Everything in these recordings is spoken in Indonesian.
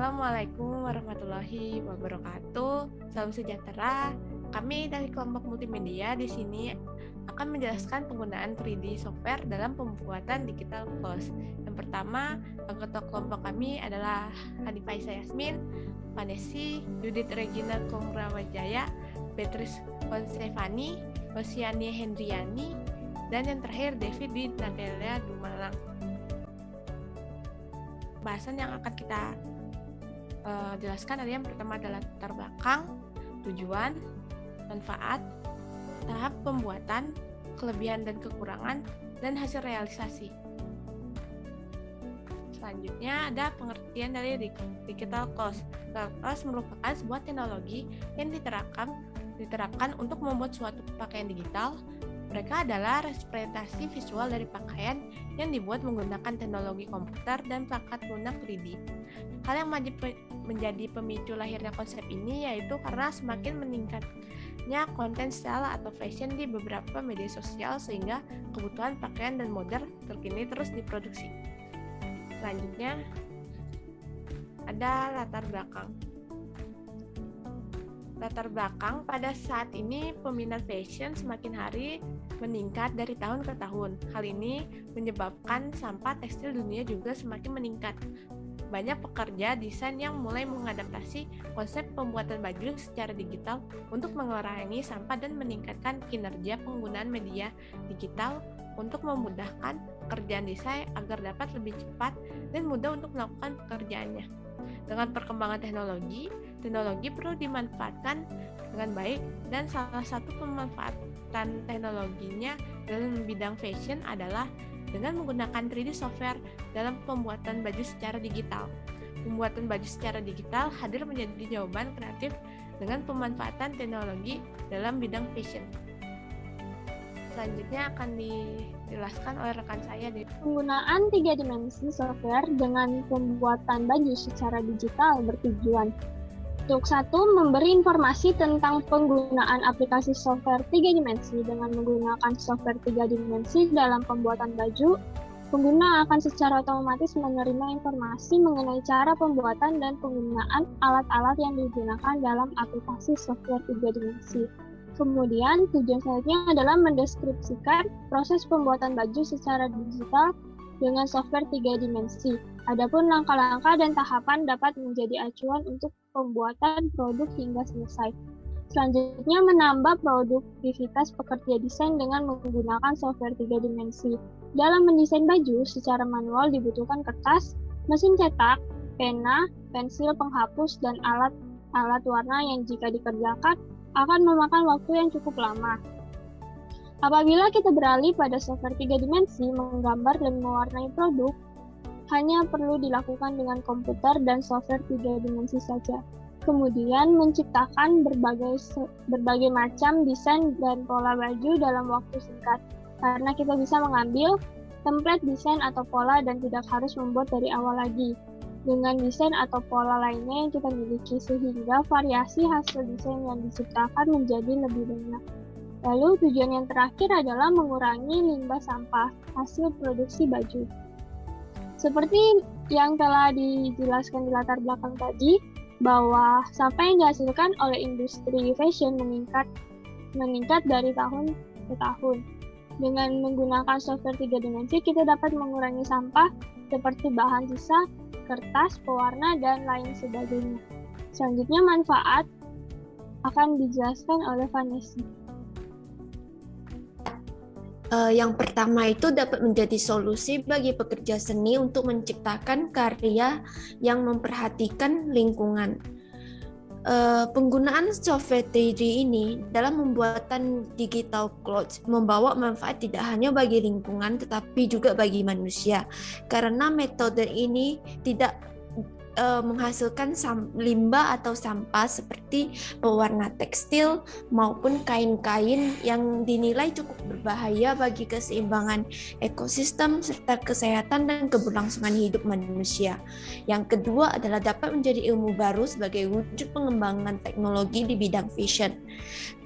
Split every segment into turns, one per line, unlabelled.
Assalamualaikum warahmatullahi wabarakatuh. Salam sejahtera. Kami dari kelompok multimedia di sini akan menjelaskan penggunaan 3D software dalam pembuatan digital close. Yang pertama, anggota kelompok kami adalah Hanifa Yasmin, Vanessa, Judith Regina Kongrawajaya, Beatrice Konsevani, Rosiani Hendriani, dan yang terakhir David Dwi Natalia Dumalang. Bahasan yang akan kita jelaskan adalah yang pertama adalah latar belakang, tujuan, manfaat, tahap pembuatan, kelebihan dan kekurangan, dan hasil realisasi. Selanjutnya ada pengertian dari digital close. Digital close merupakan sebuah teknologi yang diterapkan untuk membuat suatu pakaian digital. Mereka adalah representasi visual dari pakaian yang dibuat menggunakan teknologi komputer dan perangkat lunak 3D. Hal yang menjadi pemicu lahirnya konsep ini yaitu karena semakin meningkatnya konten style atau fashion di beberapa media sosial sehingga kebutuhan pakaian dan model terkini terus diproduksi. Selanjutnya ada latar belakang. Latar belakang, pada saat ini peminat fashion semakin hari meningkat dari tahun ke tahun. Hal ini menyebabkan sampah tekstil dunia juga semakin meningkat. Banyak pekerja desain yang mulai mengadaptasi konsep pembuatan baju secara digital untuk mengurangi sampah dan meningkatkan kinerja penggunaan media digital untuk memudahkan pekerjaan desain agar dapat lebih cepat dan mudah untuk melakukan pekerjaannya. Dengan perkembangan teknologi perlu dimanfaatkan dengan baik dan salah satu pemanfaatan teknologinya dalam bidang fashion adalah dengan menggunakan 3D software dalam pembuatan baju secara digital. Pembuatan baju secara digital hadir menjadi jawaban kreatif dengan pemanfaatan teknologi dalam bidang fashion. Selanjutnya akan dijelaskan oleh rekan saya.
Penggunaan 3 dimensi software dengan pembuatan baju secara digital bertujuan untuk satu, memberi informasi tentang penggunaan aplikasi software 3 dimensi. Dengan menggunakan software 3 dimensi dalam pembuatan baju, pengguna akan secara otomatis menerima informasi mengenai cara pembuatan dan penggunaan alat-alat yang digunakan dalam aplikasi software 3 dimensi. Kemudian, tujuan selanjutnya adalah mendeskripsikan proses pembuatan baju secara digital dengan software 3 dimensi. Adapun langkah-langkah dan tahapan dapat menjadi acuan untuk pembuatan produk hingga selesai. Selanjutnya, menambah produktivitas pekerja desain dengan menggunakan software 3 dimensi. Dalam mendesain baju secara manual dibutuhkan kertas, mesin cetak, pena, pensil penghapus, dan alat warna yang jika dikerjakan akan memakan waktu yang cukup lama. Apabila kita beralih pada software 3 dimensi, menggambar dan mewarnai produk hanya perlu dilakukan dengan komputer dan software 3 dimensi saja. Kemudian menciptakan berbagai macam desain dan pola baju dalam waktu singkat. Karena kita bisa mengambil template desain atau pola dan tidak harus membuat dari awal lagi dengan desain atau pola lainnya yang kita miliki, sehingga variasi hasil desain yang diciptakan menjadi lebih banyak. Lalu tujuan yang terakhir adalah mengurangi limbah sampah hasil produksi baju. Seperti yang telah dijelaskan di latar belakang tadi, bahwa sampah yang dihasilkan oleh industri fashion meningkat dari tahun ke tahun. Dengan menggunakan software 3 dimensi, kita dapat mengurangi sampah seperti bahan sisa, kertas, pewarna, dan lain sebagainya. Selanjutnya, manfaat akan dijelaskan oleh Vanessa.
Yang pertama itu dapat menjadi solusi bagi pekerja seni untuk menciptakan karya yang memperhatikan lingkungan. Penggunaan software 3D ini dalam pembuatan digital clothes membawa manfaat tidak hanya bagi lingkungan tetapi juga bagi manusia, karena metode ini tidak menghasilkan limbah atau sampah seperti pewarna tekstil maupun kain-kain yang dinilai cukup berbahaya bagi keseimbangan ekosistem serta kesehatan dan keberlangsungan hidup manusia. Yang kedua adalah dapat menjadi ilmu baru sebagai wujud pengembangan teknologi di bidang fashion.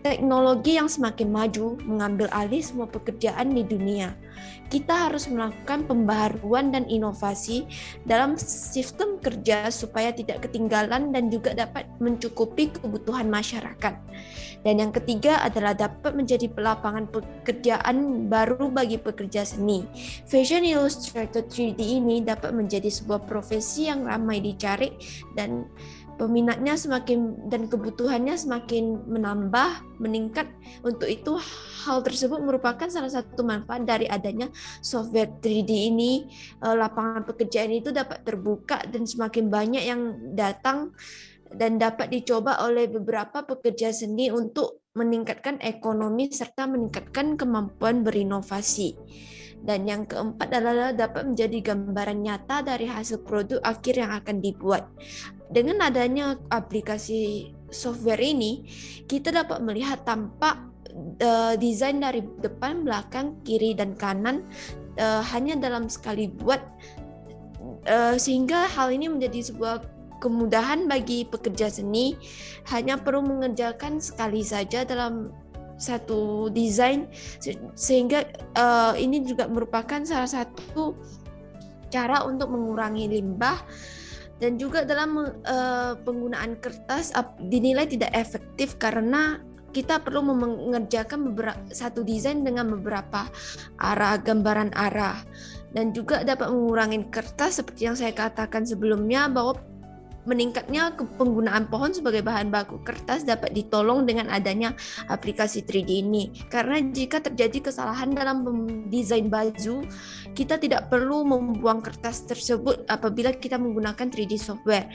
Teknologi yang semakin maju mengambil alih semua pekerjaan di dunia. kita harus melakukan pembaharuan dan inovasi dalam sistem kerja supaya tidak ketinggalan dan juga dapat mencukupi kebutuhan masyarakat. Dan yang ketiga adalah dapat menjadi lapangan pekerjaan baru bagi pekerja seni. Fashion Illustrator 3D ini dapat menjadi sebuah profesi yang ramai dicari dan peminatnya semakin dan kebutuhannya semakin meningkat. Untuk itu, hal tersebut merupakan salah satu manfaat dari adanya software 3D ini. Lapangan pekerjaan itu dapat terbuka dan semakin banyak yang datang dan dapat dicoba oleh beberapa pekerja seni untuk meningkatkan ekonomi serta meningkatkan kemampuan berinovasi. Dan yang keempat adalah dapat menjadi gambaran nyata dari hasil produk akhir yang akan dibuat. Dengan adanya aplikasi software ini, kita dapat melihat tampak desain dari depan, belakang, kiri, dan kanan hanya dalam sekali buat, sehingga hal ini menjadi sebuah kemudahan bagi pekerja seni. Hanya perlu mengerjakan sekali saja dalam satu desain, sehingga ini juga merupakan salah satu cara untuk mengurangi limbah. Dan juga dalam penggunaan kertas dinilai tidak efektif karena kita perlu mengerjakan satu desain dengan beberapa gambaran arah. Dan juga dapat mengurangi kertas seperti yang saya katakan sebelumnya, bahwa meningkatnya penggunaan pohon sebagai bahan baku kertas dapat ditolong dengan adanya aplikasi 3D ini. Karena jika terjadi kesalahan dalam mendesain baju, kita tidak perlu membuang kertas tersebut apabila kita menggunakan 3D software.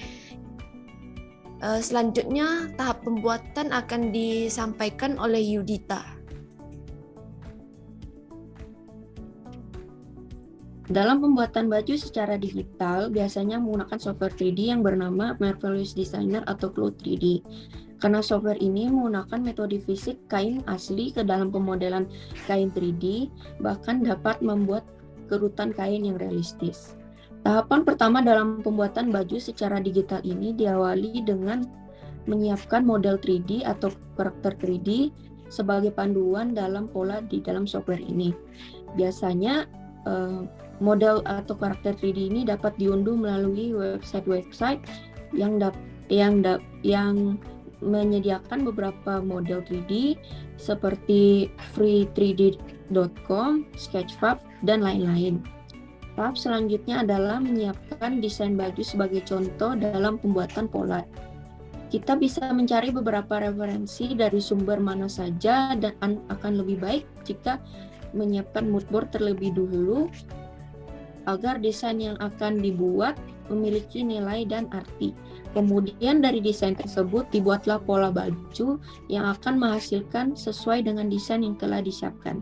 Selanjutnya, tahap pembuatan akan disampaikan oleh Yudita.
Dalam pembuatan baju secara digital, biasanya menggunakan software 3D yang bernama Marvelous Designer atau Cloud 3D. Karena software ini menggunakan metode fisik kain asli ke dalam pemodelan kain 3D, bahkan dapat membuat kerutan kain yang realistis. Tahapan pertama dalam pembuatan baju secara digital ini diawali dengan menyiapkan model 3D atau karakter 3D sebagai panduan dalam pola di dalam software ini. Biasanya model atau karakter 3D ini dapat diunduh melalui website yang menyediakan beberapa model 3D seperti free3d.com, Sketchfab, dan lain-lain. Tahap selanjutnya adalah menyiapkan desain baju sebagai contoh dalam pembuatan pola. Kita bisa mencari beberapa referensi dari sumber mana saja dan akan lebih baik jika menyiapkan mood board terlebih dahulu agar desain yang akan dibuat memiliki nilai dan arti. Kemudian dari desain tersebut dibuatlah pola baju yang akan menghasilkan sesuai dengan desain yang telah disiapkan.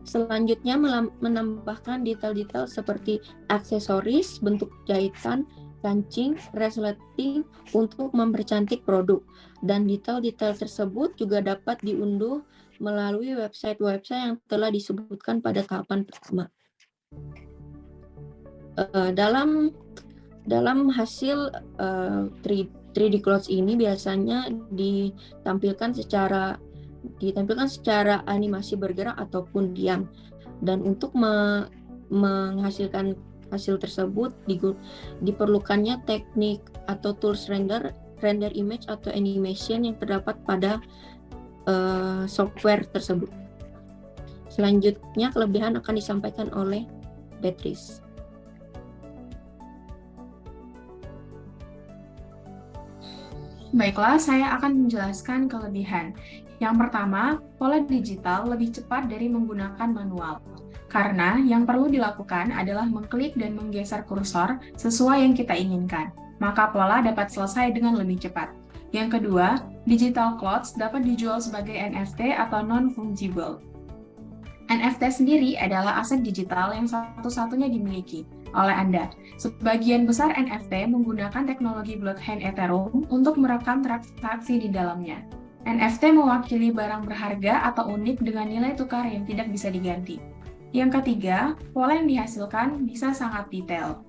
Selanjutnya menambahkan detail-detail seperti aksesoris, bentuk jahitan, kancing, resleting untuk mempercantik produk. Dan detail-detail tersebut juga dapat diunduh melalui website-website yang telah disebutkan pada tahapan pertama. Dalam hasil 3D clothes ini biasanya ditampilkan secara animasi bergerak ataupun diam. Dan untuk menghasilkan hasil tersebut diperlukannya teknik atau tools render image atau animation yang terdapat pada software tersebut. Selanjutnya kelebihan akan disampaikan oleh Beatrice.
Baiklah, saya akan menjelaskan kelebihan. Yang pertama, pola digital lebih cepat dari menggunakan manual. Karena yang perlu dilakukan adalah mengklik dan menggeser kursor sesuai yang kita inginkan. Maka pola dapat selesai dengan lebih cepat. Yang kedua, digital clothes dapat dijual sebagai NFT atau non-fungible. NFT sendiri adalah aset digital yang satu-satunya dimiliki oleh Anda. Sebagian besar NFT menggunakan teknologi blockchain Ethereum untuk merekam transaksi di dalamnya. NFT mewakili barang berharga atau unik dengan nilai tukar yang tidak bisa diganti. Yang ketiga, pola yang dihasilkan bisa sangat detail.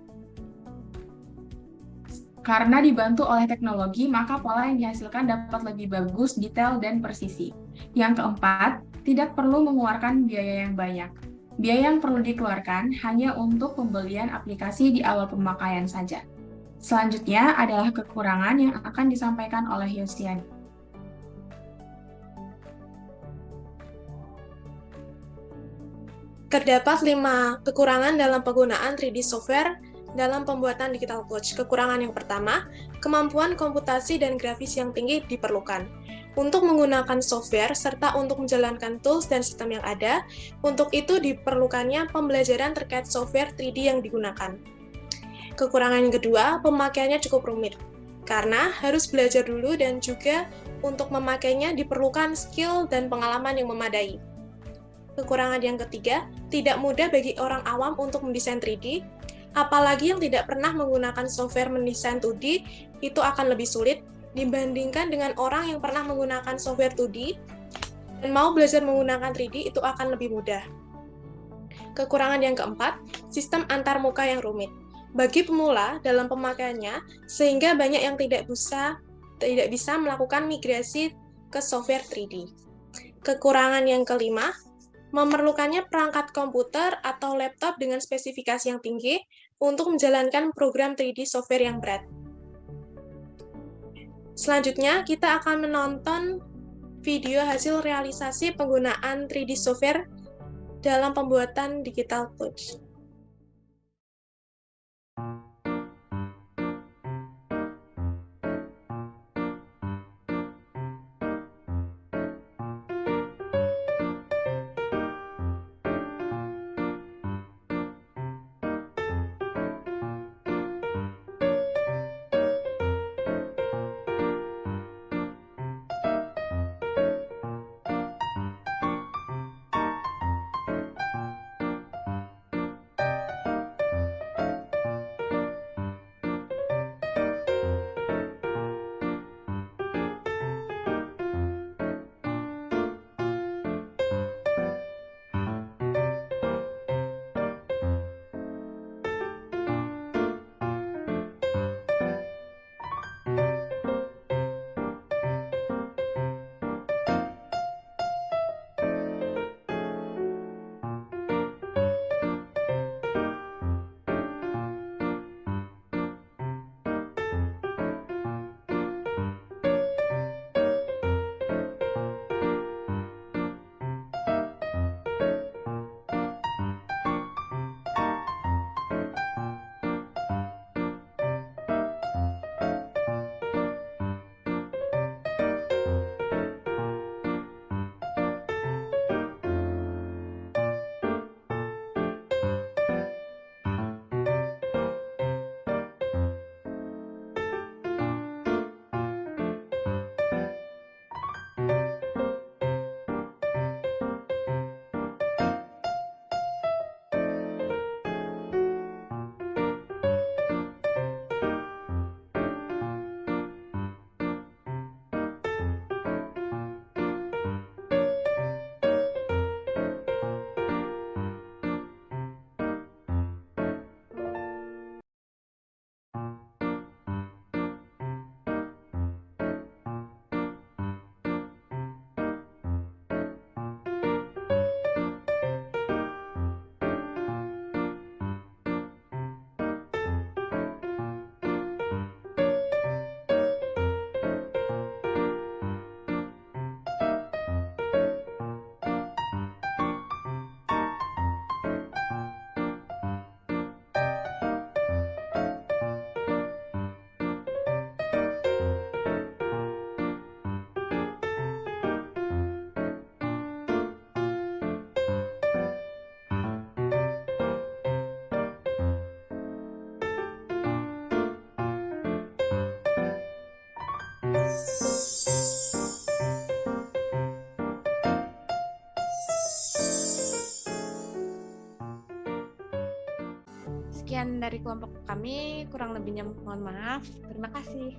Karena dibantu oleh teknologi, maka pola yang dihasilkan dapat lebih bagus, detail, dan presisi. Yang keempat, tidak perlu mengeluarkan biaya yang banyak. Biaya yang perlu dikeluarkan hanya untuk pembelian aplikasi di awal pemakaian saja. Selanjutnya adalah kekurangan yang akan disampaikan oleh Yosian.
Terdapat 5 kekurangan dalam penggunaan 3D software dalam pembuatan digital coach. Kekurangan yang pertama, kemampuan komputasi dan grafis yang tinggi diperlukan. Untuk menggunakan software serta untuk menjalankan tools dan sistem yang ada, untuk itu diperlukannya pembelajaran terkait software 3D yang digunakan. Kekurangan yang kedua, pemakaiannya cukup rumit, karena harus belajar dulu dan juga untuk memakainya diperlukan skill dan pengalaman yang memadai. Kekurangan yang ketiga, tidak mudah bagi orang awam untuk mendesain 3D, apalagi yang tidak pernah menggunakan software mendesain 2D, itu akan lebih sulit dibandingkan dengan orang yang pernah menggunakan software 2D dan mau belajar menggunakan 3D itu akan lebih mudah. Kekurangan yang keempat, sistem antarmuka yang rumit. Bagi pemula dalam pemakaiannya, sehingga banyak yang tidak bisa melakukan migrasi ke software 3D. Kekurangan yang kelima, memerlukannya perangkat komputer atau laptop dengan spesifikasi yang tinggi untuk menjalankan program 3D software yang berat. Selanjutnya, kita akan menonton video hasil realisasi penggunaan 3D software dalam pembuatan digital coach.
Sekian dari kelompok kami, kurang lebihnya mohon maaf. Terima kasih.